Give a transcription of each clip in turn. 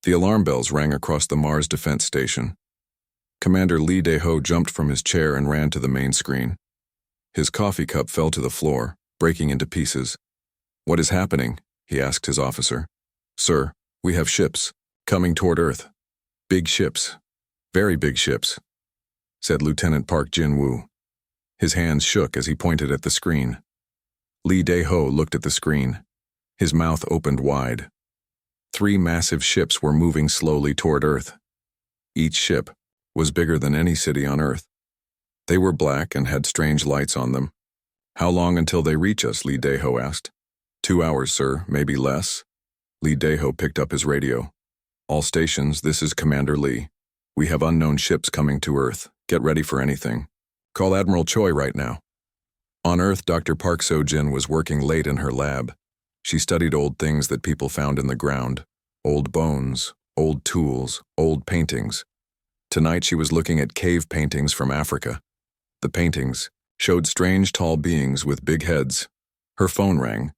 The alarm bells rang across the Mars Defense Station. Commander Lee Dae-ho jumped from his chair and ran to the main screen. His coffee cup fell to the floor, breaking into pieces. "What is happening?" he asked his officer. "Sir, we have ships coming toward Earth. Big ships. Very big ships," said Lieutenant Park Jin-woo. His hands shook as he pointed at the screen. Lee Dae-ho looked at the screen. His mouth opened wide. 3 massive ships were moving slowly toward Earth. Each ship was bigger than any city on Earth. They were black and had strange lights on them. "How long until they reach us?" Lee Dae-ho asked. 2 hours, sir, maybe less." Lee Dae-ho picked up his radio. "All stations, this is Commander Lee. We have unknown ships coming to Earth. Get ready for anything. Call Admiral Choi right now." On Earth, Dr. Park So-jin was working late in her lab. She studied old things that people found in the ground. Old bones, old tools, old paintings. Tonight she was looking at cave paintings from Africa. The paintings showed strange tall beings with big heads. Her phone rang.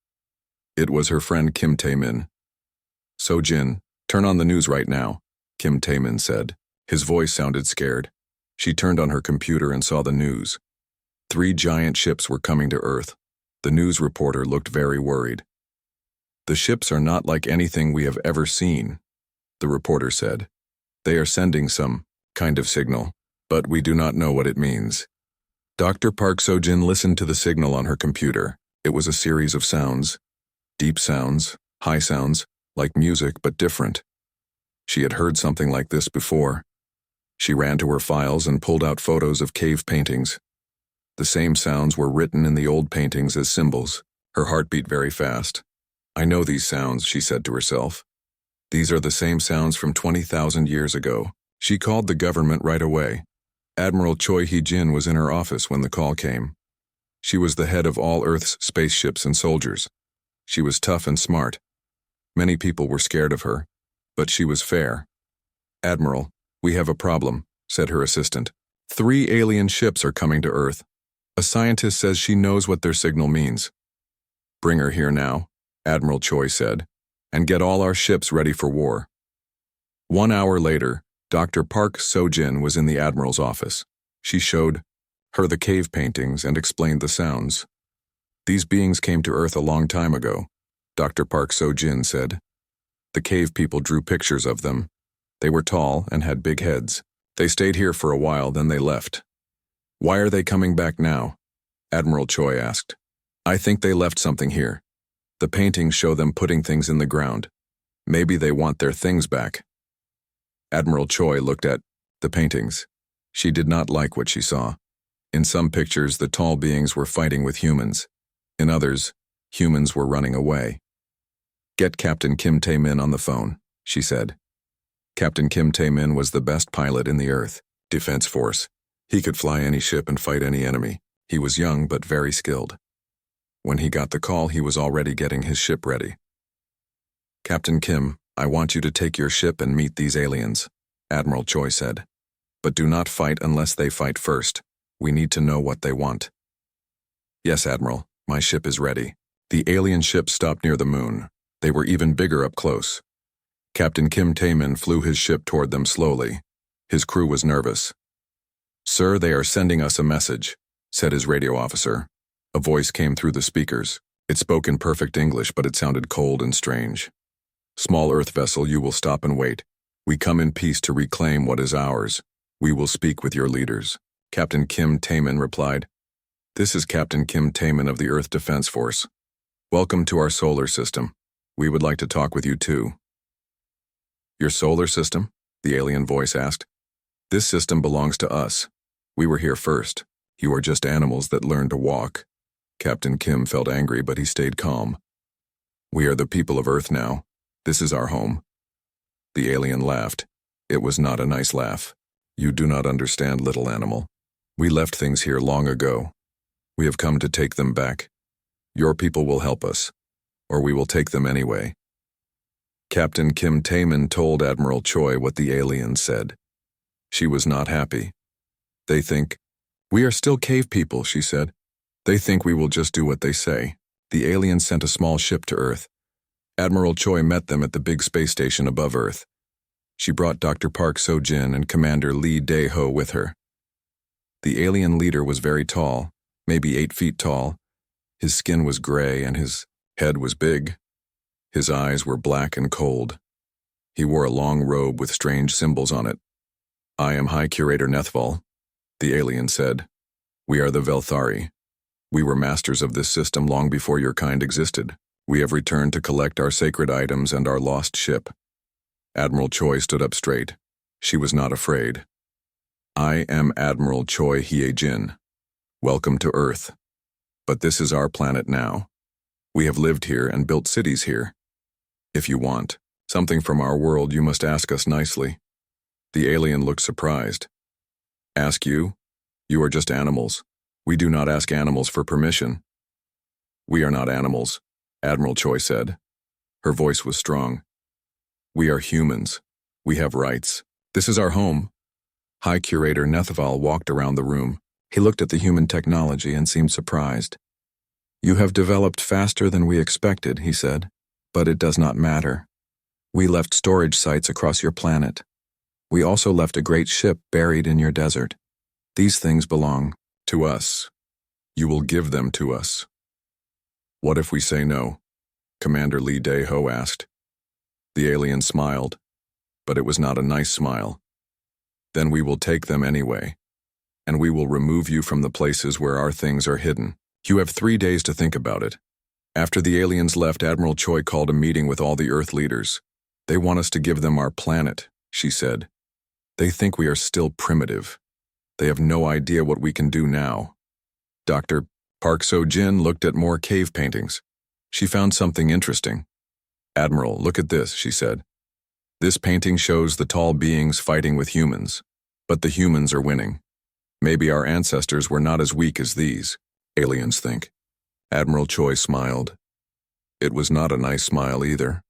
It was her friend Kim Tae-min. "So-jin, turn on the news right now," Kim Tae-min said. His voice sounded scared. She turned on her computer and saw the news. 3 giant ships were coming to Earth. The news reporter looked very worried. "The ships are not like anything we have ever seen," the reporter said. "They are sending some kind of signal, but we do not know what it means." Dr. Park So-jin listened to the signal on her computer. It was a series of sounds. Deep sounds, high sounds, like music but different. She had heard something like this before. She ran to her files and pulled out photos of cave paintings. The same sounds were written in the old paintings as symbols. Her heart beat very fast. "I know these sounds," she said to herself. "These are the same sounds from 20,000 years ago." She called the government right away. Admiral Choi Hee-jin was in her office when the call came. She was the head of all Earth's spaceships and soldiers. She was tough and smart. Many people were scared of her, but she was fair. "Admiral, we have a problem," said her assistant. 3 alien ships are coming to Earth. A scientist says she knows what their signal means. "Bring her here now," Admiral Choi said, "and get all our ships ready for war." 1 hour later, Dr. Park So-jin was in the Admiral's office. She showed her the cave paintings and explained the sounds. "These beings came to Earth a long time ago," Dr. Park So-jin said. "The cave people drew pictures of them. They were tall and had big heads. They stayed here for a while, then they left." "Why are they coming back now?" Admiral Choi asked. "I think they left something here. The paintings show them putting things in the ground. Maybe they want their things back." Admiral Choi looked at the paintings. She did not like what she saw. In some pictures, the tall beings were fighting with humans. In others, humans were running away. "Get Captain Kim Tae-min on the phone," she said. Captain Kim Tae-min was the best pilot in the Earth Defense Force. He could fly any ship and fight any enemy. He was young but very skilled. When he got the call, he was already getting his ship ready. "Captain Kim, I want you to take your ship and meet these aliens," Admiral Choi said. "But do not fight unless they fight first. We need to know what they want." "Yes, Admiral, my ship is ready." The alien ships stopped near the moon. They were even bigger up close. Captain Kim Tae-min flew his ship toward them slowly. His crew was nervous. "Sir, they are sending us a message," said his radio officer. A voice came through the speakers. It spoke in perfect English, but it sounded cold and strange. "Small Earth vessel, you will stop and wait. We come in peace to reclaim what is ours. We will speak with your leaders." Captain Kim Tae-min replied. "This is Captain Kim Tae-min of the Earth Defense Force. Welcome to our solar system. We would like to talk with you too." "Your solar system?" the alien voice asked. "This system belongs to us. We were here first. You are just animals that learned to walk." Captain Kim felt angry, but he stayed calm. "We are the people of Earth now. This is our home." The alien laughed. It was not a nice laugh. "You do not understand, little animal. We left things here long ago. We have come to take them back. Your people will help us, or we will take them anyway." Captain Kim Tae-min told Admiral Choi what the alien said. She was not happy. "They think, we are still cave people," she said. "They think we will just do what they say." The alien sent a small ship to Earth. Admiral Choi met them at the big space station above Earth. She brought Dr. Park So-jin and Commander Lee Dae-ho with her. The alien leader was very tall, maybe 8 feet tall. His skin was gray and his head was big. His eyes were black and cold. He wore a long robe with strange symbols on it. "I am High Curator Nethval," the alien said. "We are the Velthari. We were masters of this system long before your kind existed. We have returned to collect our sacred items and our lost ship." Admiral Choi stood up straight. She was not afraid. "I am Admiral Choi Hye-jin. Welcome to Earth. But this is our planet now. We have lived here and built cities here. If you want something from our world, you must ask us nicely." The alien looked surprised. "Ask you? You are just animals. We do not ask animals for permission." "We are not animals," Admiral Choi said. Her voice was strong. "We are humans. We have rights. This is our home." High Curator Nethval walked around the room. He looked at the human technology and seemed surprised. "You have developed faster than we expected," he said, "but it does not matter. We left storage sites across your planet. We also left a great ship buried in your desert. These things belong to us. You will give them to us." "What if we say no?" Commander Lee Dae-ho asked. The alien smiled, but it was not a nice smile. "Then we will take them anyway, and we will remove you from the places where our things are hidden. You have 3 days to think about it." After the aliens left, Admiral Choi called a meeting with all the Earth leaders. "They want us to give them our planet," she said. "They think we are still primitive. They have no idea what we can do now." Dr. Park So-jin looked at more cave paintings. She found something interesting. "Admiral, look at this," she said. "This painting shows the tall beings fighting with humans, but the humans are winning. Maybe our ancestors were not as weak as these aliens think." Admiral Choi smiled. It was not a nice smile either.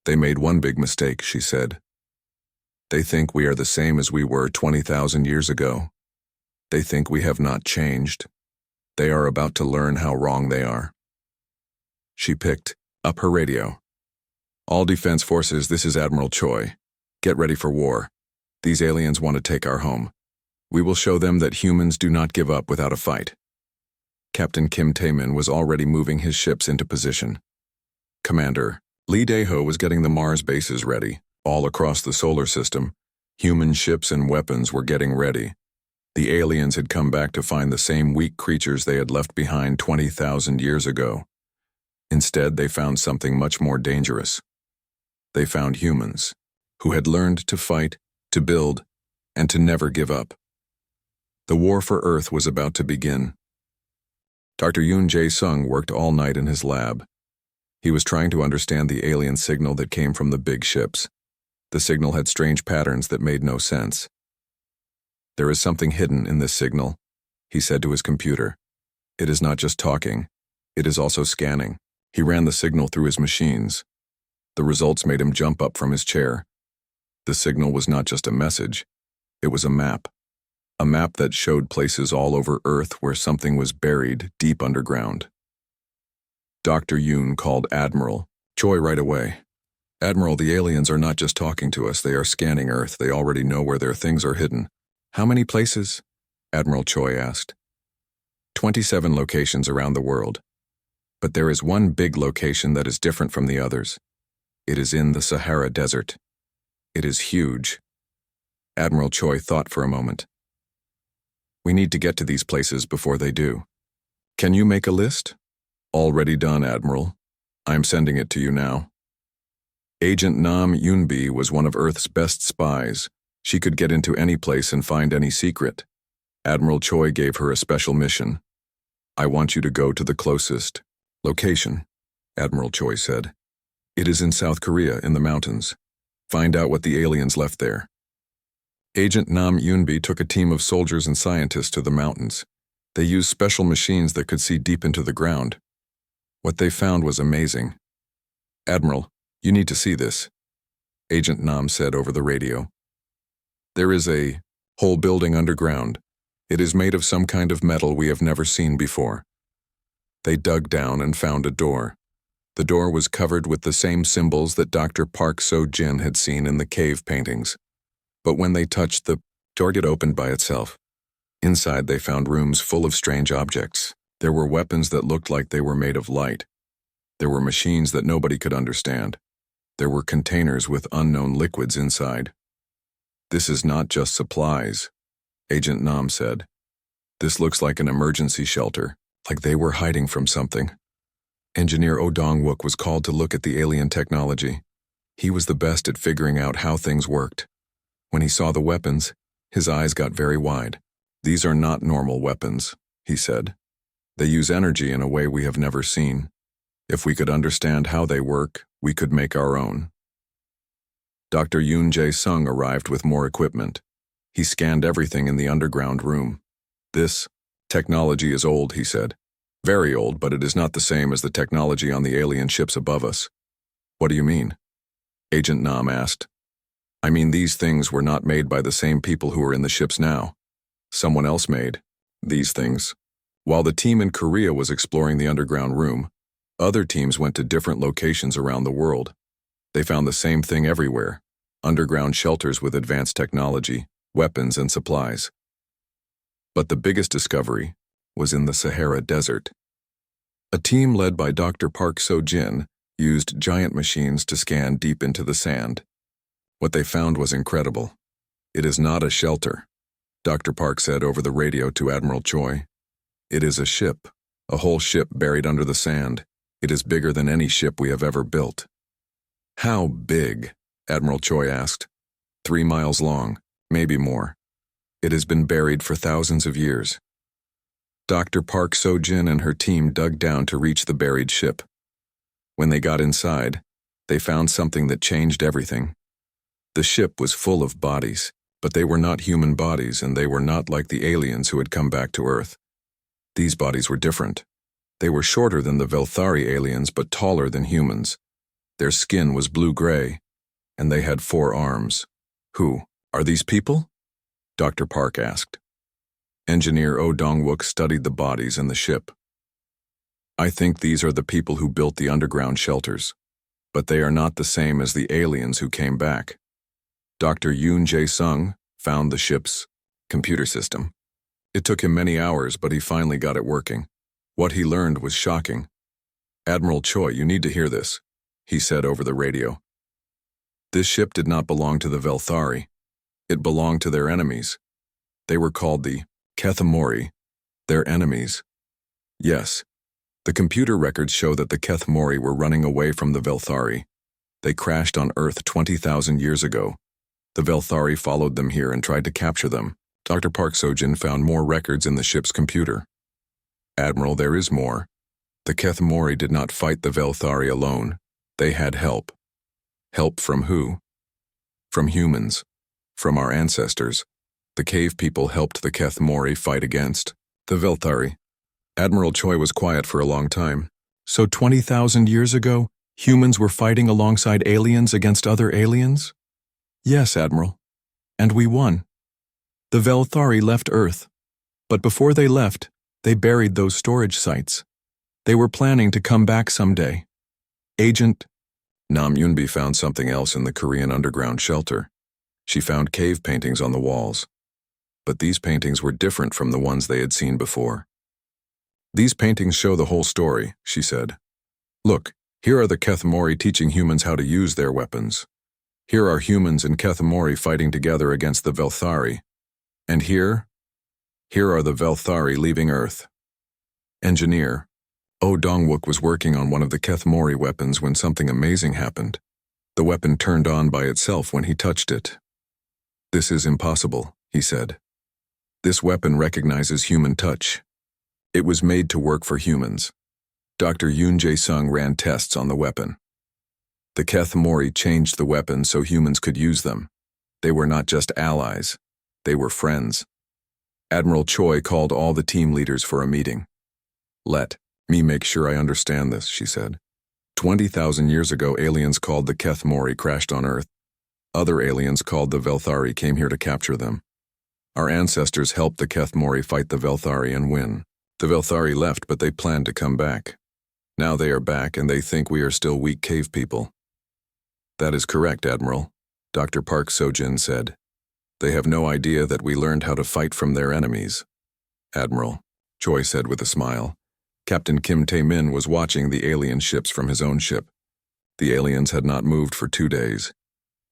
"They made one big mistake," she said. "They think we are the same as we were 20,000 years ago. They think we have not changed. They are about to learn how wrong they are." She picked up her radio. "All defense forces, this is Admiral Choi. Get ready for war. These aliens want to take our home. We will show them that humans do not give up without a fight." Captain Kim Tae-min was already moving his ships into position. Commander Lee Dae-ho was getting the Mars bases ready. All across the solar system, human ships and weapons were getting ready. The aliens had come back to find the same weak creatures they had left behind 20,000 years ago. Instead, they found something much more dangerous. They found humans, who had learned to fight, to build, and to never give up. The war for Earth was about to begin. Dr. Yoon Jae-sung worked all night in his lab. He was trying to understand the alien signal that came from the big ships. The signal had strange patterns that made no sense. "There is something hidden in this signal," he said to his computer. "It is not just talking, it is also scanning." He ran the signal through his machines. The results made him jump up from his chair. The signal was not just a message, it was a map. A map that showed places all over Earth where something was buried deep underground. Dr. Yoon called Admiral Choi right away. "Admiral, the aliens are not just talking to us, they are scanning Earth. They already know where their things are hidden." "How many places?" Admiral Choi asked. 27 locations around the world. But there is one big location that is different from the others. It is in the Sahara Desert. It is huge. Admiral Choi thought for a moment. "We need to get to these places before they do. Can you make a list?" "Already done, Admiral. I'm sending it to you now." Agent Nam Yoonbi was one of Earth's best spies. She could get into any place and find any secret. Admiral Choi gave her a special mission. "I want you to go to the closest location," Admiral Choi said. "It is in South Korea, in the mountains. Find out what the aliens left there." Agent Nam Yoonbi took a team of soldiers and scientists to the mountains. They used special machines that could see deep into the ground. What they found was amazing. "Admiral, you need to see this," Agent Nam said over the radio. "There is a whole building underground. It is made of some kind of metal we have never seen before." They dug down and found a door. The door was covered with the same symbols that Dr. Park So-jin had seen in the cave paintings. But when they touched the door, it opened by itself. Inside, they found rooms full of strange objects. There were weapons that looked like they were made of light. There were machines that nobody could understand. There were containers with unknown liquids inside. "This is not just supplies," Agent Nam said. "This looks like an emergency shelter, like they were hiding from something." Engineer Oh Dong-wook was called to look at the alien technology. He was the best at figuring out how things worked. When he saw the weapons, his eyes got very wide. "These are not normal weapons," he said. "They use energy in a way we have never seen. If we could understand how they work, we could make our own." Dr. Yoon Jae-sung arrived with more equipment. He scanned everything in the underground room. "This technology is old," he said. "Very old, but it is not the same as the technology on the alien ships above us." "What do you mean?" Agent Nam asked. "I mean, these things were not made by the same people who are in the ships now. Someone else made these things. While the team in Korea was exploring the underground room, other teams went to different locations around the world. They found the same thing everywhere: underground shelters with advanced technology, weapons, and supplies. But the biggest discovery was in the Sahara Desert. A team led by Dr. Park So-jin used giant machines to scan deep into the sand. What they found was incredible. "It is not a shelter," Dr. Park said over the radio to Admiral Choi. "It is a ship, a whole ship buried under the sand. It is bigger than any ship we have ever built." "How big?" Admiral Choi asked. 3 miles long, maybe more. It has been buried for thousands of years." Dr. Park So-jin and her team dug down to reach the buried ship. When they got inside, they found something that changed everything. The ship was full of bodies, but they were not human bodies, and they were not like the aliens who had come back to Earth. These bodies were different. They were shorter than the Velthari aliens, but taller than humans. Their skin was blue-gray, and they had 4 arms. "Who are these people?" Dr. Park asked. Engineer Oh Dong-wook studied the bodies and the ship. "I think these are the people who built the underground shelters, but they are not the same as the aliens who came back." Dr. Yoon Jae-sung found the ship's computer system. It took him many hours, but he finally got it working. What he learned was shocking. "Admiral Choi, you need to hear this," he said over the radio. "This ship did not belong to the Velthari. It belonged to their enemies. They were called the Kethmori, their enemies. Yes, the computer records show that the Kethmori were running away from the Velthari. They crashed on Earth 20,000 years ago. The Velthari followed them here and tried to capture them." Dr. Park So-jin found more records in the ship's computer. "Admiral, there is more. The Kethmori did not fight the Velthari alone. They had help." "Help from who?" "From humans. From our ancestors. The cave people helped the Kethmori fight against the Velthari." Admiral Choi was quiet for a long time. "So 20,000 years ago, humans were fighting alongside aliens against other aliens?" "Yes, Admiral. And we won. The Velthari left Earth. But before they left, they buried those storage sites. They were planning to come back someday. Agent Nam Yunbi found something else in the Korean underground shelter. She found cave paintings on the walls. But these paintings were different from the ones they had seen before. "These paintings show the whole story," she said. "Look, here are the Kethmori teaching humans how to use their weapons. Here are humans and Kethmori fighting together against the Velthari. And here are the Velthari leaving Earth." Engineer Oh Dong-wook was working on one of the Kethmori weapons when something amazing happened. The weapon turned on by itself when he touched it. "This is impossible," he said. "This weapon recognizes human touch. It was made to work for humans." Dr. Yoon Jae-sung ran tests on the weapon. The Kethmori changed the weapon so humans could use them. They were not just allies, they were friends. Admiral Choi called all the team leaders for a meeting. "Let me make sure I understand this," she said. 20,000 years ago, aliens called the Kethmori crashed on Earth. Other aliens called the Velthari came here to capture them. Our ancestors helped the Kethmori fight the Velthari and win. The Velthari left, but they planned to come back. Now they are back and they think we are still weak cave people. That is correct, Admiral, Dr. Park Sojin said. They have no idea that we learned how to fight from their enemies. Admiral, Choi said with a smile. Captain Kim Tae-min was watching the alien ships from his own ship. The aliens had not moved for 2 days.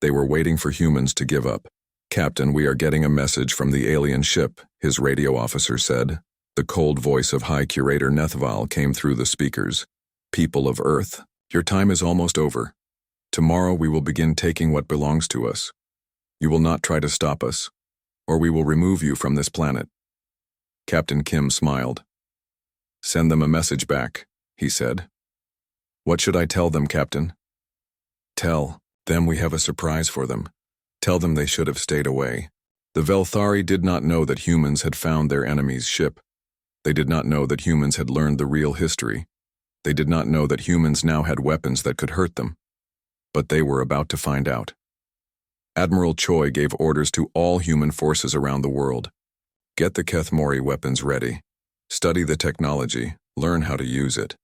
They were waiting for humans to give up. Captain, we are getting a message from the alien ship, his radio officer said. The cold voice of High Curator Nethval came through the speakers. People of Earth, your time is almost over. Tomorrow we will begin taking what belongs to us. You will not try to stop us, or we will remove you from this planet. Captain Kim smiled. Send them a message back, he said. What should I tell them, Captain? Tell them we have a surprise for them. Tell them they should have stayed away. The Velthari did not know that humans had found their enemy's ship. They did not know that humans had learned the real history. They did not know that humans now had weapons that could hurt them. But they were about to find out. Admiral Choi gave orders to all human forces around the world. Get the Kethmori weapons ready. Study the technology. Learn how to use it.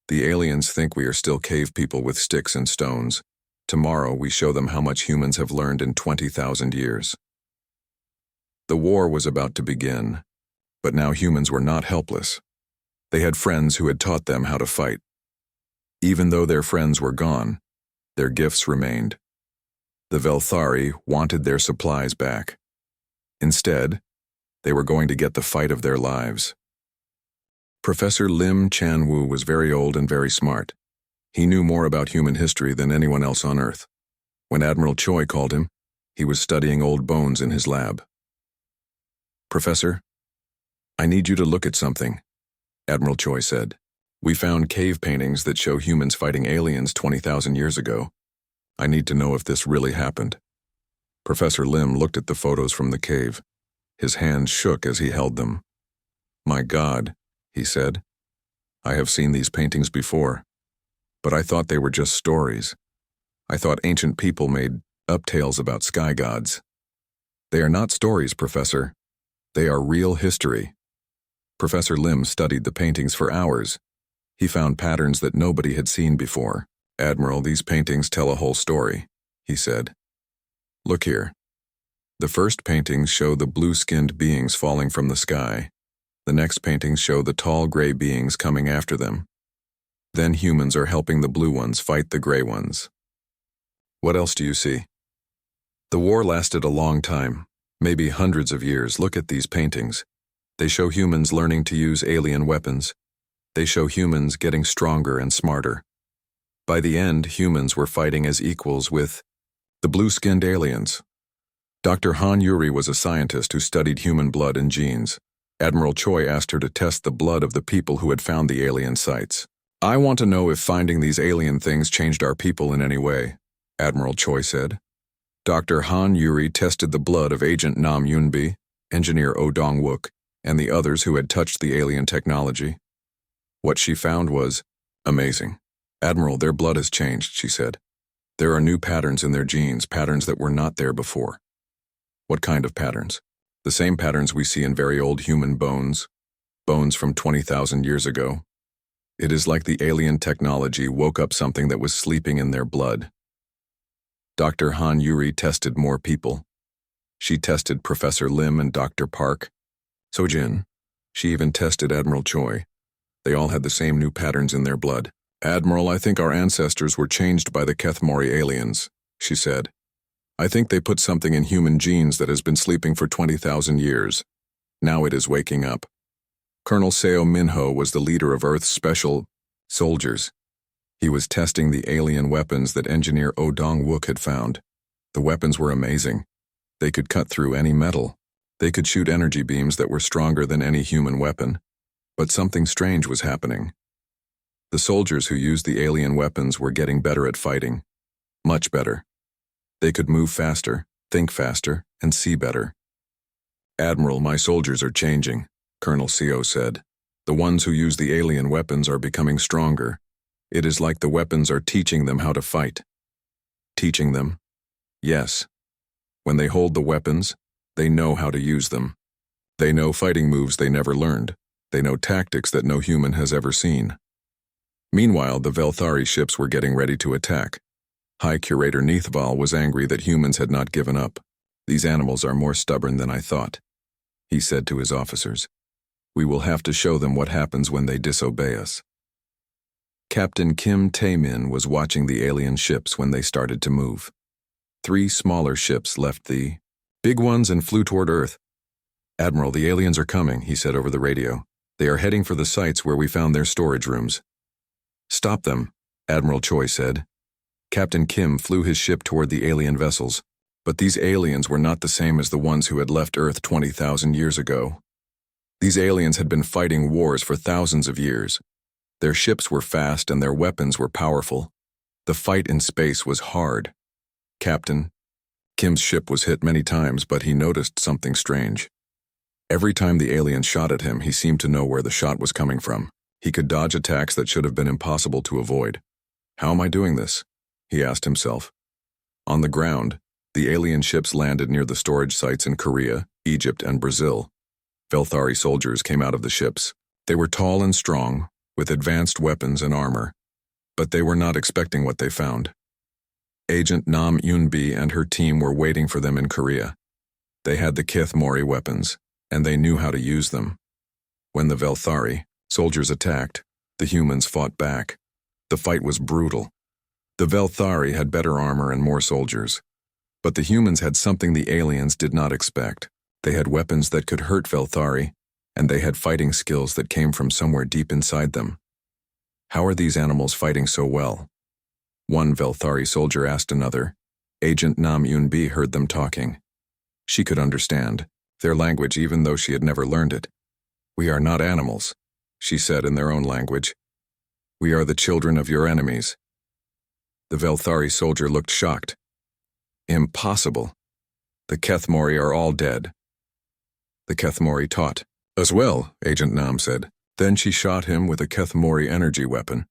The aliens think we are still cave people with sticks and stones. Tomorrow we show them how much humans have learned in 20,000 years. The war was about to begin, but now humans were not helpless. They had friends who had taught them how to fight. Even though their friends were gone, their gifts remained. The Velthari wanted their supplies back. Instead, they were going to get the fight of their lives. Professor Lim Chan-woo was very old and very smart. He knew more about human history than anyone else on Earth. When Admiral Choi called him, he was studying old bones in his lab. Professor, I need you to look at something, Admiral Choi said. We found cave paintings that show humans fighting aliens 20,000 years ago. I need to know if this really happened. Professor Lim looked at the photos from the cave. His hands shook as he held them. My God, he said. I have seen these paintings before, but I thought they were just stories. I thought ancient people made up tales about sky gods. They are not stories, Professor. They are real history. Professor Lim studied the paintings for hours. He found patterns that nobody had seen before. Admiral, these paintings tell a whole story, he said. Look here. The first paintings show the blue-skinned beings falling from the sky. The next paintings show the tall gray beings coming after them. Then humans are helping the blue ones fight the gray ones. What else do you see? The war lasted a long time, maybe hundreds of years. Look at these paintings. They show humans learning to use alien weapons. They show humans getting stronger and smarter. By the end, humans were fighting as equals with the blue-skinned aliens. Dr. Han Yuri was a scientist who studied human blood and genes. Admiral Choi asked her to test the blood of the people who had found the alien sites. I want to know if finding these alien things changed our people in any way, Admiral Choi said. Dr. Han Yuri tested the blood of Agent Nam Yunbi, Engineer Oh Dong-wook, and the others who had touched the alien technology. What she found was amazing. Admiral, their blood has changed, she said. There are new patterns in their genes, patterns that were not there before. What kind of patterns? The same patterns we see in very old human bones, bones from 20,000 years ago. It is like the alien technology woke up something that was sleeping in their blood. Dr. Han Yuri tested more people. She tested Professor Lim and Dr. Park Sojin. She even tested Admiral Choi. They all had the same new patterns in their blood. Admiral, I think our ancestors were changed by the Kethmori aliens, she said. I think they put something in human genes that has been sleeping for 20,000 years. Now it is waking up. Colonel Seo Minho was the leader of Earth's special soldiers. He was testing the alien weapons that Engineer Oh Dong-wook had found. The weapons were amazing. They could cut through any metal. They could shoot energy beams that were stronger than any human weapon. But something strange was happening. The soldiers who used the alien weapons were getting better at fighting. Much better. They could move faster, think faster, and see better. Admiral, my soldiers are changing, Colonel Seo said. The ones who use the alien weapons are becoming stronger. It is like the weapons are teaching them how to fight. Teaching them? Yes. When they hold the weapons, they know how to use them. They know fighting moves they never learned. They know tactics that no human has ever seen. Meanwhile, the Velthari ships were getting ready to attack. High Curator Neithval was angry that humans had not given up. "These animals are more stubborn than I thought," he said to his officers. "We will have to show them what happens when they disobey us." Captain Kim Tae-min was watching the alien ships when they started to move. 3 smaller ships left the big ones and flew toward Earth. "Admiral, the aliens are coming," he said over the radio. "They are heading for the sites where we found their storage rooms." "Stop them," Admiral Choi said. Captain Kim flew his ship toward the alien vessels, but these aliens were not the same as the ones who had left Earth 20,000 years ago. These aliens had been fighting wars for thousands of years. Their ships were fast and their weapons were powerful. The fight in space was hard. Captain Kim's ship was hit many times, but he noticed something strange. Every time the alien shot at him, he seemed to know where the shot was coming from. He could dodge attacks that should have been impossible to avoid. "How am I doing this?" he asked himself. On the ground, the alien ships landed near the storage sites in Korea, Egypt, and Brazil. Velthari soldiers came out of the ships. They were tall and strong, with advanced weapons and armor, but they were not expecting what they found. Agent Nam Yoon-bi and her team were waiting for them in Korea. They had the Kith Mori weapons, and they knew how to use them. When the Velthari soldiers attacked, the humans fought back. The fight was brutal. The Velthari had better armor and more soldiers, but the humans had something the aliens did not expect. They had weapons that could hurt Velthari, and they had fighting skills that came from somewhere deep inside them. "How are these animals fighting so well?" One Velthari soldier asked another. Agent Nam Yoon-bi heard them talking. She could understand their language even though she had never learned it. "We are not animals," she said in their own language. "We are the children of your enemies." The Velthari soldier looked shocked. "Impossible. The Kethmori are all dead." "The Kethmori taught as well," Agent Nam said. Then she shot him with a Kethmori energy weapon.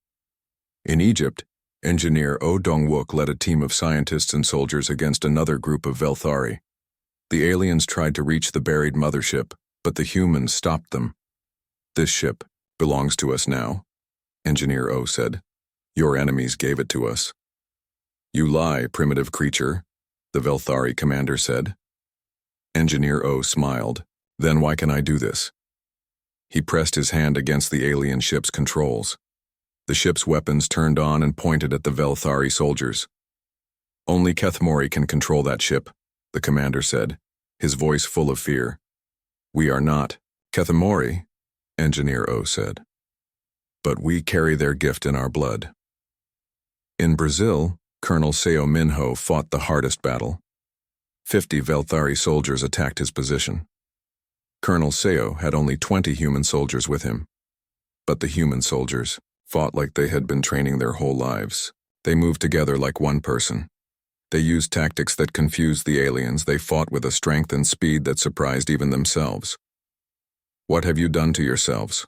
In Egypt, Engineer Oh Dong-wook led a team of scientists and soldiers against another group of Velthari. The aliens tried to reach the buried mothership, but the humans stopped them. "This ship belongs to us now," Engineer Oh said. "Your enemies gave it to us." "You lie, primitive creature," the Velthari commander said. Engineer O smiled. "Then why can I do this?" He pressed his hand against the alien ship's controls. The ship's weapons turned on and pointed at the Velthari soldiers. "Only Kethmori can control that ship," the commander said, his voice full of fear. "We are not Kethmori," Engineer O said. "But we carry their gift in our blood." In Brazil, Colonel Seo Minho fought the hardest battle. 50 Velthari soldiers attacked his position. Colonel Seo had only 20 human soldiers with him. But the human soldiers fought like they had been training their whole lives. They moved together like one person. They used tactics that confused the aliens. They fought with a strength and speed that surprised even themselves. "What have you done to yourselves?"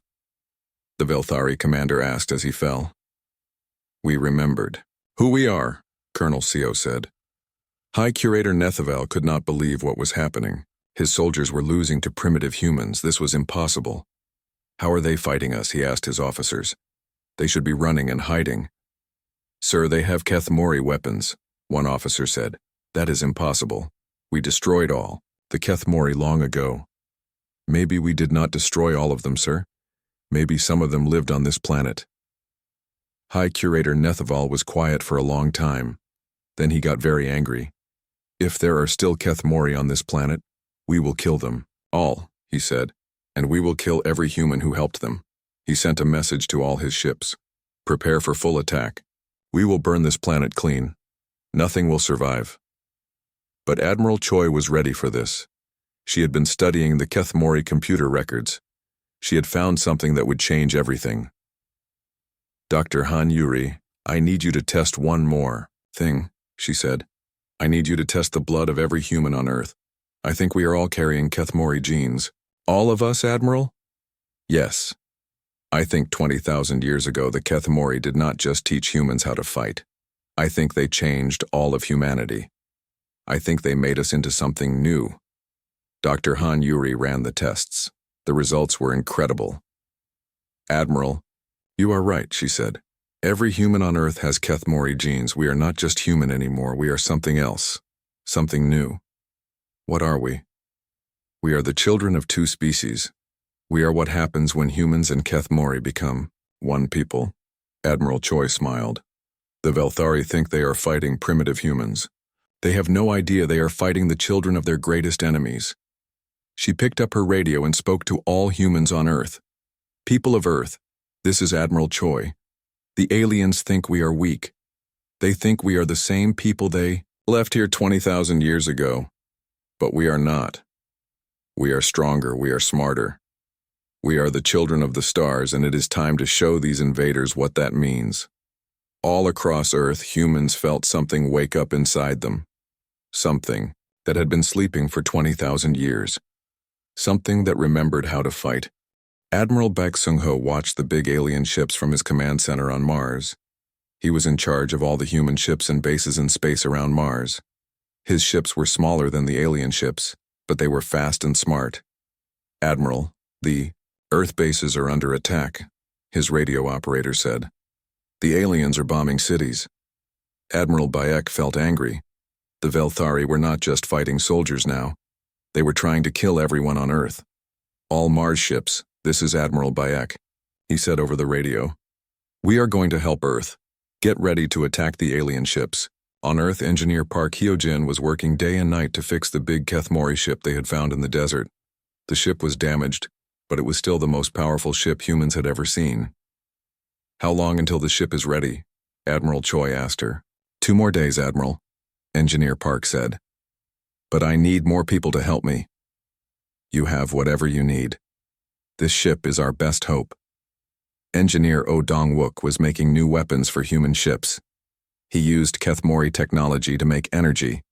the Velthari commander asked as he fell. "We remembered who we are," Colonel Seo said. High Curator Neithval could not believe what was happening. His soldiers were losing to primitive humans. This was impossible. "How are they fighting us?" he asked his officers. "They should be running and hiding." "Sir, they have Kethmori weapons," one officer said. "That is impossible. We destroyed all the Kethmori long ago." "Maybe we did not destroy all of them, sir. Maybe some of them lived on this planet." High Curator Neithval was quiet for a long time. Then he got very angry. "If there are still Kethmori on this planet, we will kill them, all," he said, "and we will kill every human who helped them." He sent a message to all his ships. "Prepare for full attack. We will burn this planet clean. Nothing will survive." But Admiral Choi was ready for this. She had been studying the Kethmori computer records. She had found something that would change everything. "Dr. Han Yuri, I need you to test one more thing," she said. "I need you to test the blood of every human on Earth. I think we are all carrying Kethmori genes." "All of us, Admiral?" "Yes. I think 20,000 years ago the Kethmori did not just teach humans how to fight. I think they changed all of humanity. I think they made us into something new." Dr. Han Yuri ran the tests. The results were incredible. "Admiral, you are right," she said. Every human on Earth has Kethmori genes. We are not just human anymore. We are something else. Something new. What are we? We are the children of two species. We are what happens when humans and Kethmori become one people. Admiral Choi smiled. The Velthari think they are fighting primitive humans. They have no idea they are fighting the children of their greatest enemies. She picked up her radio and spoke to all humans on Earth. People of Earth, this is Admiral Choi. The aliens think we are weak. They think we are the same people they left here 20,000 years ago. But we are not. We are stronger, we are smarter. We are the children of the stars, and it is time to show these invaders what that means. All across Earth, humans felt something wake up inside them. Something that had been sleeping for 20,000 years. Something that remembered how to fight. Admiral Baek Sung-ho watched the big alien ships from his command center on Mars. He was in charge of all the human ships and bases in space around Mars. His ships were smaller than the alien ships, but they were fast and smart. Admiral, the Earth bases are under attack, his radio operator said. The aliens are bombing cities. Admiral Baek felt angry. The Velthari were not just fighting soldiers now. They were trying to kill everyone on Earth. All Mars ships, this is Admiral Baek, he said over the radio. We are going to help Earth. Get ready to attack the alien ships. On Earth, engineer Park Hyojin was working day and night to fix the big Kethmori ship they had found in the desert. The ship was damaged, but it was still the most powerful ship humans had ever seen. How long until the ship is ready? Admiral Choi asked her. 2 more days, Admiral, Engineer Park said. But I need more people to help me. You have whatever you need. This ship is our best hope. Engineer Oh Dong-wook was making new weapons for human ships. He used Kethmori technology to make energy,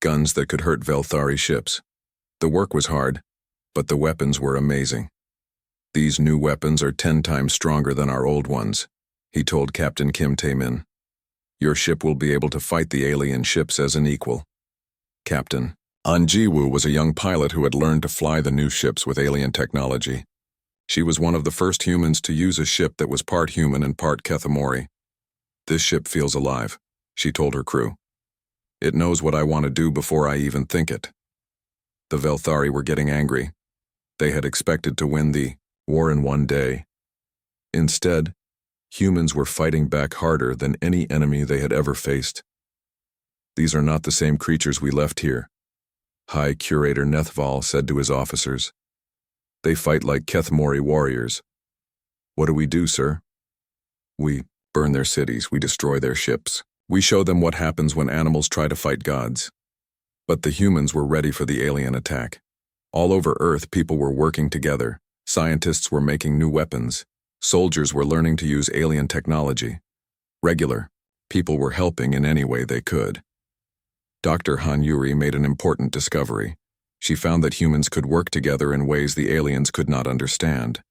guns that could hurt Velthari ships. The work was hard, but the weapons were amazing. These new weapons are 10 times stronger than our old ones, he told Captain Kim Tae-min. Your ship will be able to fight the alien ships as an equal. Captain An Ji-woo was a young pilot who had learned to fly the new ships with alien technology. She was one of the first humans to use a ship that was part human and part Kethmori. This ship feels alive, she told her crew. It knows what I want to do before I even think it. The Velthari were getting angry. They had expected to win the war in one day. Instead, humans were fighting back harder than any enemy they had ever faced. These are not the same creatures we left here, High Curator Nethval said to his officers. They fight like Kethmori warriors. What do we do, sir? We burn their cities, we destroy their ships. We show them what happens when animals try to fight gods. But the humans were ready for the alien attack. All over Earth, people were working together. Scientists were making new weapons. Soldiers were learning to use alien technology. Regular people were helping in any way they could. Dr. Han Yuri made an important discovery. She found that humans could work together in ways the aliens could not understand.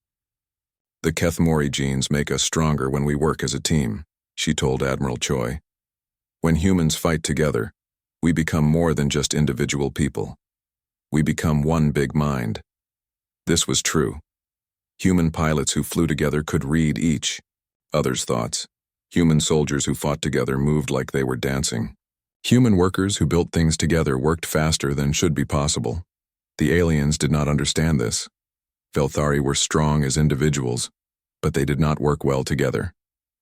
The Kethmori genes make us stronger when we work as a team, she told Admiral Choi. When humans fight together, we become more than just individual people. We become one big mind. This was true. Human pilots who flew together could read each other's thoughts. Human soldiers who fought together moved like they were dancing. Human workers who built things together worked faster than should be possible. The aliens did not understand this. Velthari were strong as individuals, but they did not work well together.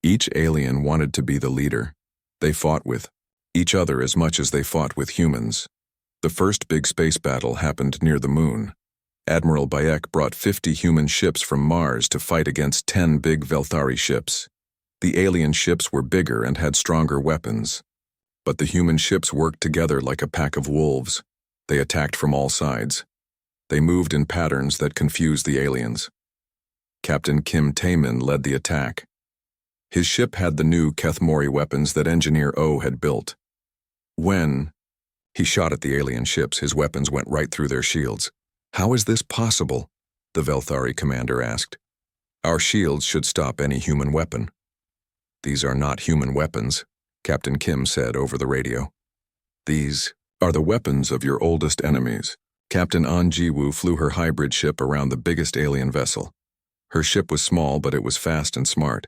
Each alien wanted to be the leader. They fought with each other as much as they fought with humans. The first big space battle happened near the moon. Admiral Baek brought 50 human ships from Mars to fight against 10 big Velthari ships. The alien ships were bigger and had stronger weapons. But the human ships worked together like a pack of wolves. They attacked from all sides. They moved in patterns that confused the aliens. Captain Kim Tae-min led the attack. His ship had the new Kethmori weapons that Engineer O had built. When he shot at the alien ships, his weapons went right through their shields. How is this possible? The Velthari commander asked. Our shields should stop any human weapon. These are not human weapons, Captain Kim said over the radio. These are the weapons of your oldest enemies. Captain An Ji-woo flew her hybrid ship around the biggest alien vessel. Her ship was small, but it was fast and smart.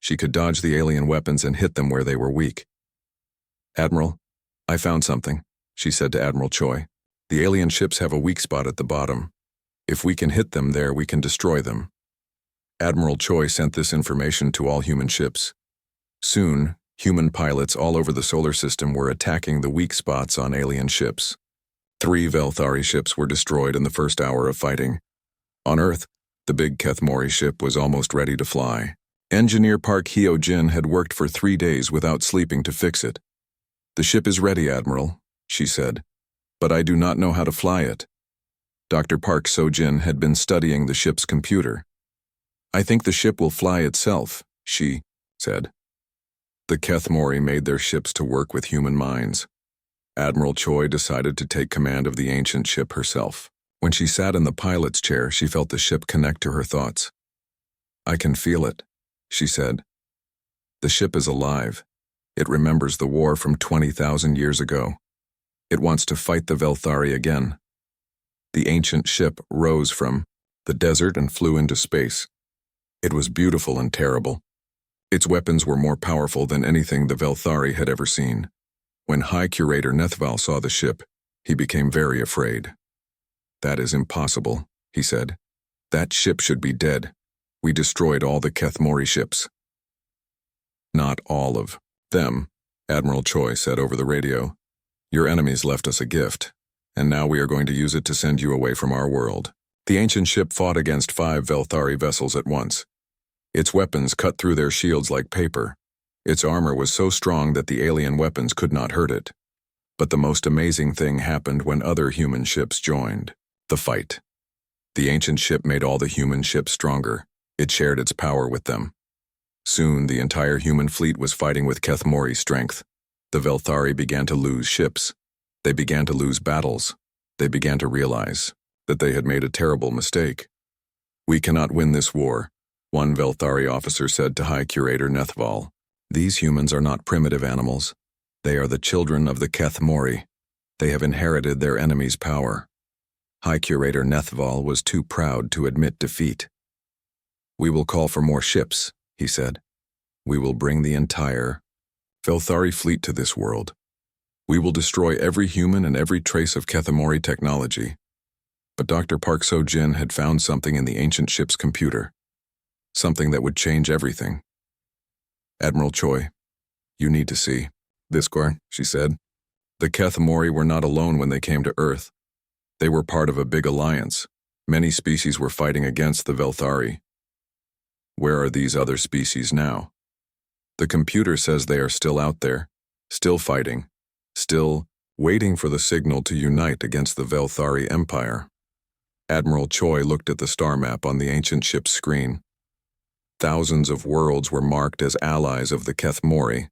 She could dodge the alien weapons and hit them where they were weak. "Admiral, I found something," she said to Admiral Choi. "The alien ships have a weak spot at the bottom. If we can hit them there, we can destroy them." Admiral Choi sent this information to all human ships. Soon, human pilots all over the solar system were attacking the weak spots on alien ships. 3 Velthari ships were destroyed in the first hour of fighting. On Earth, the big Kethmori ship was almost ready to fly. Engineer Park Hyo-jin had worked for 3 days without sleeping to fix it. "The ship is ready, Admiral," she said, "but I do not know how to fly it." Dr. Park So-jin had been studying the ship's computer. "I think the ship will fly itself," she said. The Kethmori made their ships to work with human minds. Admiral Choi decided to take command of the ancient ship herself. When she sat in the pilot's chair, she felt the ship connect to her thoughts. "I can feel it," she said. "The ship is alive. It remembers the war from 20,000 years ago. It wants to fight the Velthari again." The ancient ship rose from the desert and flew into space. It was beautiful and terrible. Its weapons were more powerful than anything the Velthari had ever seen. When High Curator Nethval saw the ship, he became very afraid. "That is impossible," he said. "That ship should be dead. We destroyed all the Kethmori ships." "Not all of them," Admiral Choi said over the radio. "Your enemies left us a gift, and now we are going to use it to send you away from our world." The ancient ship fought against 5 Velthari vessels at once. Its weapons cut through their shields like paper. Its armor was so strong that the alien weapons could not hurt it. But the most amazing thing happened when other human ships joined the fight. The ancient ship made all the human ships stronger. It shared its power with them. Soon, the entire human fleet was fighting with Kethmori strength. The Velthari began to lose ships. They began to lose battles. They began to realize that they had made a terrible mistake. "We cannot win this war," one Velthari officer said to High Curator Nethval. "These humans are not primitive animals. They are the children of the Kethmori. They have inherited their enemy's power." High Curator Nethval was too proud to admit defeat. "We will call for more ships," he said. "We will bring the entire Velthari fleet to this world. We will destroy every human and every trace of Kethmori technology." But Dr. Park So-jin had found something in the ancient ship's computer. Something that would change everything. "Admiral Choi, you need to see this, she said. "The Kethmori were not alone when they came to Earth. They were part of a big alliance. Many species were fighting against the Velthari. Where are these other species now? The computer says they are still out there, still fighting, still waiting for the signal to unite against the Velthari Empire." Admiral Choi looked at the star map on the ancient ship's screen. Thousands of worlds were marked as allies of the Kethmori.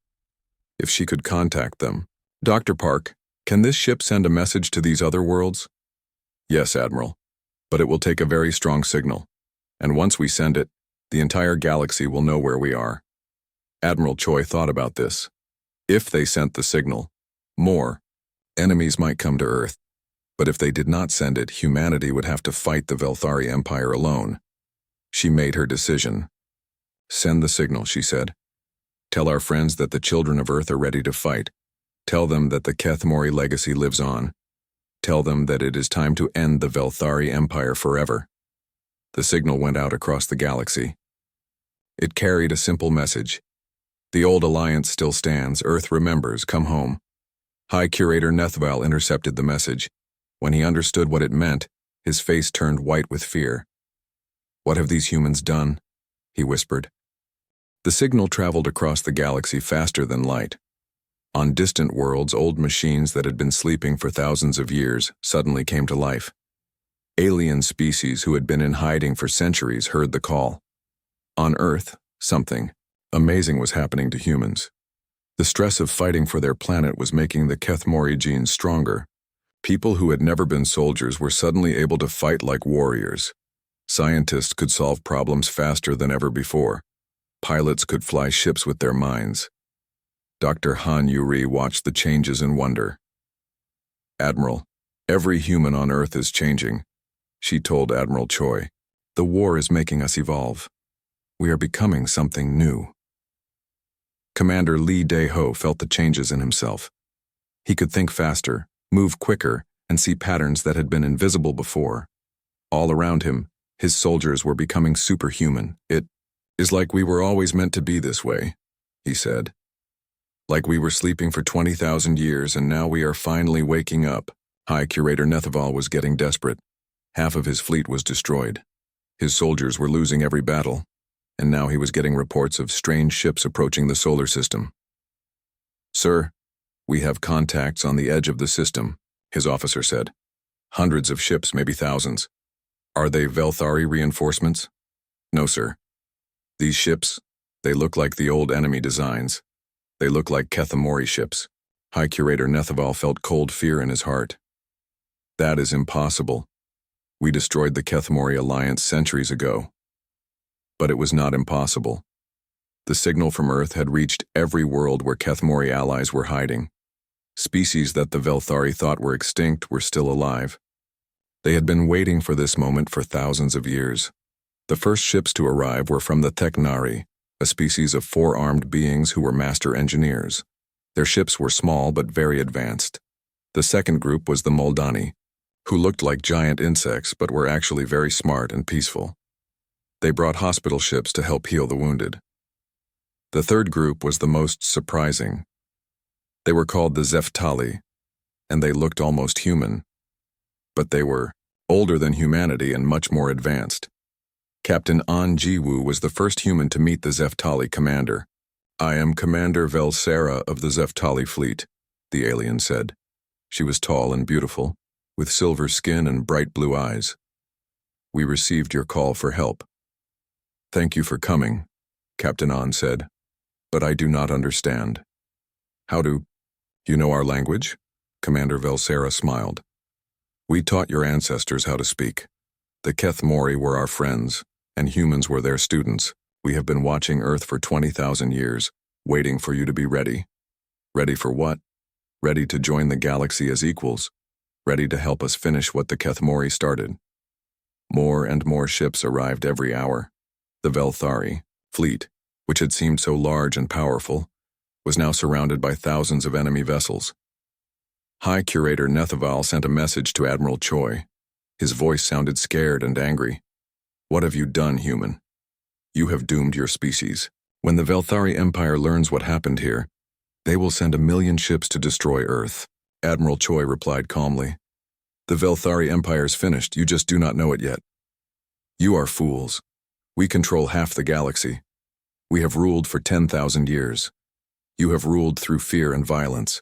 If she could contact them. "Dr. Park, can this ship send a message to these other worlds?" "Yes, Admiral, but it will take a very strong signal. And once we send it, the entire galaxy will know where we are." Admiral Choi thought about this. If they sent the signal, more enemies might come to Earth. But if they did not send it, humanity would have to fight the Velthari Empire alone. She made her decision. "Send the signal," she said. "Tell our friends that the children of Earth are ready to fight. Tell them that the Kethmori legacy lives on. Tell them that it is time to end the Velthari Empire forever." The signal went out across the galaxy. It carried a simple message. "The old alliance still stands. Earth remembers. Come home." High Curator Nethval intercepted the message. When he understood what it meant, his face turned white with fear. "What have these humans done?" he whispered. The signal traveled across the galaxy faster than light. On distant worlds, old machines that had been sleeping for thousands of years suddenly came to life. Alien species who had been in hiding for centuries heard the call. On Earth, something amazing was happening to humans. The stress of fighting for their planet was making the Kethmori genes stronger. People who had never been soldiers were suddenly able to fight like warriors. Scientists could solve problems faster than ever before. Pilots could fly ships with their minds. Dr. Han Yuri watched the changes in wonder. "Admiral, every human on Earth is changing," she told Admiral Choi. "The war is making us evolve. We are becoming something new." Commander Lee Dae-ho felt the changes in himself. He could think faster, move quicker, and see patterns that had been invisible before. All around him, his soldiers were becoming superhuman. "It is like we were always meant to be this way," he said. "Like we were sleeping for 20,000 years and now we are finally waking up." High Curator Nethaval was getting desperate. Half of his fleet was destroyed. His soldiers were losing every battle, and now he was getting reports of strange ships approaching the solar system. "Sir, we have contacts on the edge of the system," his officer said. "Hundreds of ships, maybe thousands. Are they Velthari reinforcements?" "No, sir. These ships, they look like the old enemy designs. They look like Kethamori ships." High Curator Nethaval felt cold fear in his heart. "That is impossible. We destroyed the Kethamori alliance centuries ago." But it was not impossible. The signal from Earth had reached every world where Kethamori allies were hiding. Species that the Velthari thought were extinct were still alive. They had been waiting for this moment for thousands of years. The first ships to arrive were from the Teknari, a species of four-armed beings who were master engineers. Their ships were small but very advanced. The second group was the Moldani, who looked like giant insects but were actually very smart and peaceful. They brought hospital ships to help heal the wounded. The third group was the most surprising. They were called the Zeftali, and they looked almost human. But they were older than humanity and much more advanced. Captain An Ji-woo was the first human to meet the Zeftali commander. "I am Commander Velsera of the Zeftali fleet," the alien said. She was tall and beautiful, with silver skin and bright blue eyes. "We received your call for help." "Thank you for coming," Captain An said, "but I do not understand." "How do you know our language?" Commander Velsera smiled. "We taught your ancestors how to speak. The Kethamori were our friends, and humans were their students. We have been watching Earth for 20,000 years, waiting for you to be ready." "Ready for what?" "Ready to join the galaxy as equals. Ready to help us finish what the Kethamori started." More and more ships arrived every hour. The Velthari fleet, which had seemed so large and powerful, was now surrounded by thousands of enemy vessels. High Curator Nethaval sent a message to Admiral Choi. His voice sounded scared and angry. "What have you done, human? You have doomed your species. When the Velthari Empire learns what happened here, they will send 1,000,000 ships to destroy Earth." Admiral Choi replied calmly. "The Velthari Empire's finished, you just do not know it yet. You are fools. We control half the galaxy. We have ruled for 10,000 years. You have ruled through fear and violence.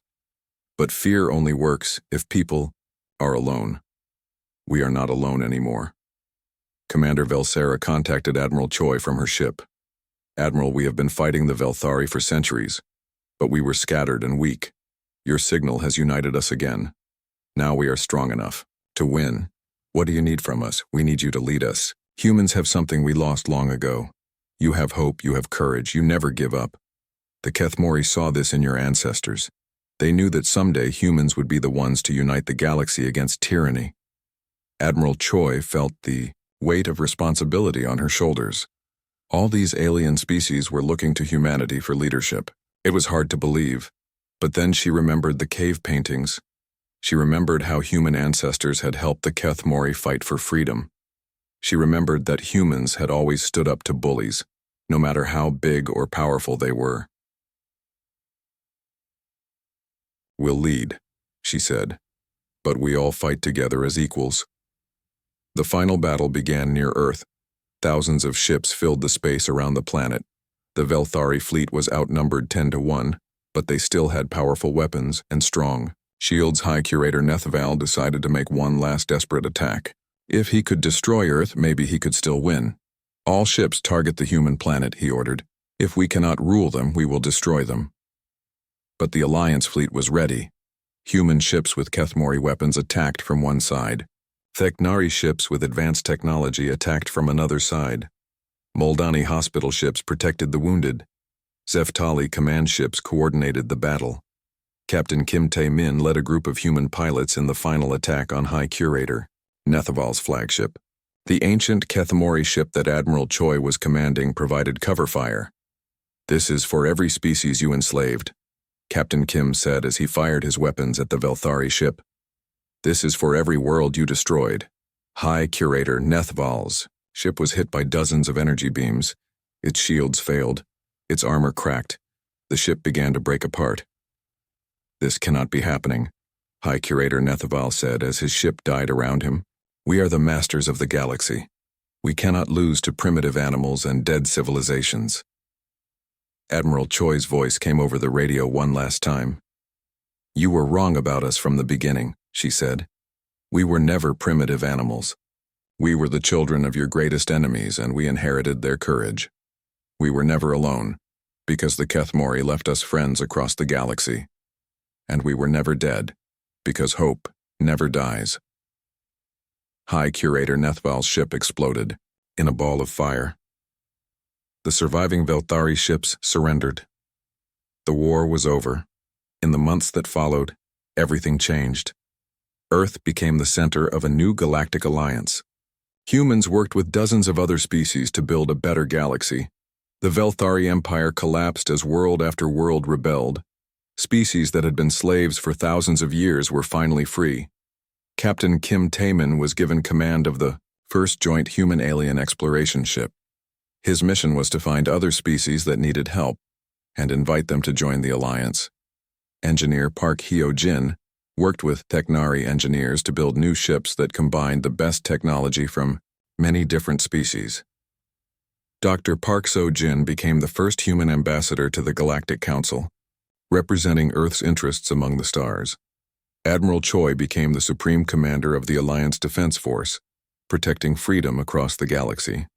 But fear only works if people are alone. We are not alone anymore." Commander Velsera contacted Admiral Choi from her ship. "Admiral, we have been fighting the Velthari for centuries, but we were scattered and weak. Your signal has united us again. Now we are strong enough to win. What do you need from us? We need you to lead us. Humans have something we lost long ago. You have hope, you have courage, you never give up. The Kethamori saw this in your ancestors. They knew that someday humans would be the ones to unite the galaxy against tyranny." Admiral Choi felt the weight of responsibility on her shoulders. All these alien species were looking to humanity for leadership. It was hard to believe, but then she remembered the cave paintings. She remembered how human ancestors had helped the Kethamori fight for freedom. She remembered that humans had always stood up to bullies, no matter how big or powerful they were. "We'll lead," she said, "but we all fight together as equals." The final battle began near Earth. Thousands of ships filled the space around the planet. The Velthari fleet was outnumbered 10-1, but they still had powerful weapons and strong shields. High Curator Nethaval decided to make one last desperate attack. If he could destroy Earth, maybe he could still win. "All ships target the human planet," he ordered. "If we cannot rule them, we will destroy them." But the Alliance fleet was ready. Human ships with Kethamori weapons attacked from one side. Teknari ships with advanced technology attacked from another side. Moldani hospital ships protected the wounded. Zeftali command ships coordinated the battle. Captain Kim Tae-min led a group of human pilots in the final attack on High Curator Nethaval's flagship. The ancient Kethamori ship that Admiral Choi was commanding provided cover fire. "This is for every species you enslaved," Captain Kim said as he fired his weapons at the Velthari ship. "This is for every world you destroyed." High Curator Nethval's ship was hit by dozens of energy beams. Its shields failed. Its armor cracked. The ship began to break apart. "This cannot be happening," High Curator Nethval said as his ship died around him. "We are the masters of the galaxy. We cannot lose to primitive animals and dead civilizations." Admiral Choi's voice came over the radio one last time. "You were wrong about us from the beginning," she said. "We were never primitive animals. We were the children of your greatest enemies, and we inherited their courage. We were never alone, because the Kethmori left us friends across the galaxy. And we were never dead, because hope never dies." High Curator Nethval's ship exploded in a ball of fire. The surviving Velthari ships surrendered. The war was over. In the months that followed, everything changed. Earth became the center of a new galactic alliance. Humans worked with dozens of other species to build a better galaxy. The Velthari Empire collapsed as world after world rebelled. Species that had been slaves for thousands of years were finally free. Captain Kim Taemin was given command of the first joint human-alien exploration ship. His mission was to find other species that needed help and invite them to join the alliance. Engineer Park Hyo-jin worked with Technari engineers to build new ships that combined the best technology from many different species. Dr. Park So-jin became the first human ambassador to the Galactic Council, representing Earth's interests among the stars. Admiral Choi became the Supreme Commander of the Alliance Defense Force, protecting freedom across the galaxy.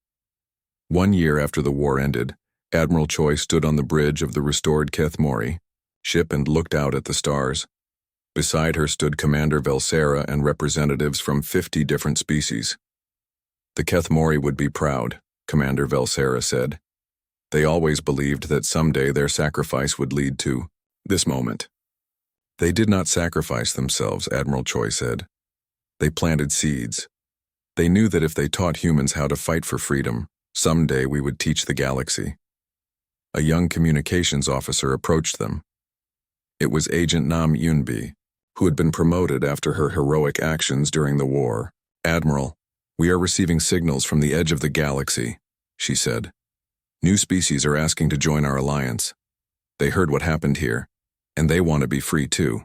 1 year after the war ended, Admiral Choi stood on the bridge of the restored Kethmori ship and looked out at the stars. Beside her stood Commander Velsera and representatives from 50 different species. "The Kethmori would be proud," Commander Velsera said. "They always believed that someday their sacrifice would lead to this moment." "They did not sacrifice themselves," Admiral Choi said. "They planted seeds. They knew that if they taught humans how to fight for freedom, someday we would teach the galaxy." A young communications officer approached them. It was Agent Nam Yunbi, who had been promoted after her heroic actions during the war. "Admiral, we are receiving signals from the edge of the galaxy," she said. "New species are asking to join our alliance. They heard what happened here, and they want to be free too."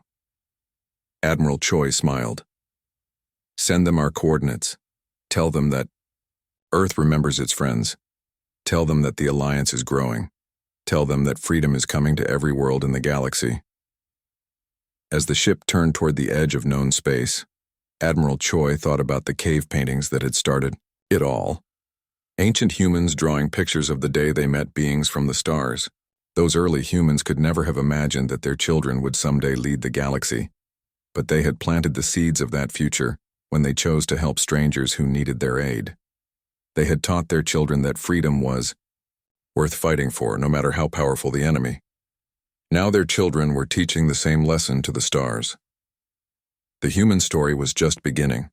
Admiral Choi smiled. "Send them our coordinates. Tell them that Earth remembers its friends. Tell them that the alliance is growing. Tell them that freedom is coming to every world in the galaxy." As the ship turned toward the edge of known space, Admiral Choi thought about the cave paintings that had started it all. Ancient humans drawing pictures of the day they met beings from the stars. Those early humans could never have imagined that their children would someday lead the galaxy. But they had planted the seeds of that future when they chose to help strangers who needed their aid. They had taught their children that freedom was worth fighting for, no matter how powerful the enemy. Now their children were teaching the same lesson to the stars. The human story was just beginning.